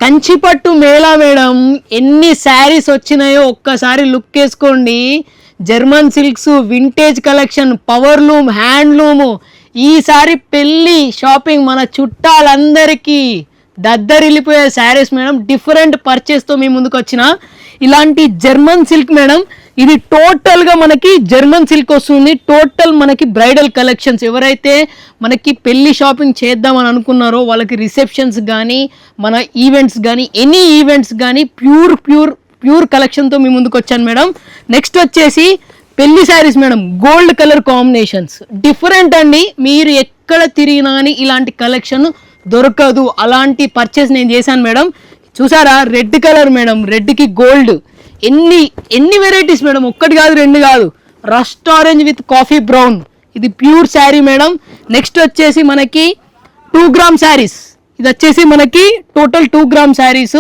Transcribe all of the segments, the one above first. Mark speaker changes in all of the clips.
Speaker 1: కంచిపట్టు Mela madam, ఎన్ని శారీస్ వచ్చినాయో ఒక్కసారి లుక్ వేసుకోండి. German silks, vintage collection, powerloom, handloom. ఈసారి పెళ్ళి షాపింగ్ మన చుట్టాలందరికీ దద్దరిల్లిపోయే శారీస్ మేడం. డిఫరెంట్ పర్చేస్తో మీ ముందుకు వచ్చిన ఇలాంటి జర్మన్ సిల్క్ మేడం. ఇది టోటల్గా మనకి జర్మన్ సిల్క్ వస్తుంది. టోటల్ మనకి బ్రైడల్ కలెక్షన్స్. ఎవరైతే మనకి పెళ్లి షాపింగ్ చేద్దామని అనుకున్నారో వాళ్ళకి రిసెప్షన్స్ కానీ, మన ఈవెంట్స్ కానీ, ఎనీ ఈవెంట్స్ కానీ ప్యూర్ కలెక్షన్తో మీ ముందుకు వచ్చాను మేడం. నెక్స్ట్ వచ్చేసి పెళ్లి saris madam, gold colour combinations different అండి. మీరు ఎక్కడ తిరిగినా కానీ ఇలాంటి కలెక్షన్ దొరకదు. అలాంటి పర్చేస్ నేను చేశాను మేడం. చూసారా, రెడ్ కలర్ మేడం, రెడ్కి గోల్డ్. ఎన్ని వెరైటీస్ మేడం, ఒక్కటి కాదు రెండు కాదు. Rust orange with coffee brown, ఇది ప్యూర్ శారీ మేడం. నెక్స్ట్ వచ్చేసి మనకి 2 గ్రామ్ శారీస్. ఇది వచ్చేసి మనకి టోటల్ 2 గ్రామ్ శారీస్.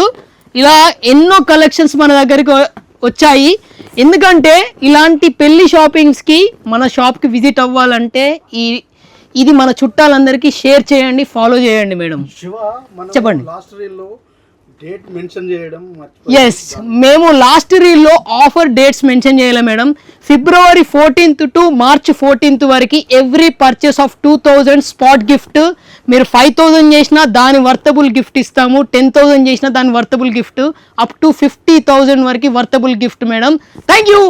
Speaker 1: ఇలా ఎన్నో కలెక్షన్స్ మన దగ్గరికి వచ్చాయి. ఎందుకంటే ఇలాంటి పెళ్లి షాపింగ్స్కి మన షాప్కి విజిట్ అవ్వాలంటే ఇది మన చుట్టాలందరికీ షేర్ చేయండి, ఫాలో చేయండి మేడం. చెప్పండి. ఎస్, మేము లాస్ట్ రీల్లో ఆఫర్ డేట్స్ మెన్షన్ చేయాలి madam. February 14th to March 14th వరకు every purchase of 2000 spot gift. మీరు 5000 చేసినా దాని వర్తబుల్ గిఫ్ట్ ఇస్తాము. 10,000 చేసినా దాని వర్తబుల్ గిఫ్ట్. అప్ టు 50,000 వరకు worthable gift madam. Thank you.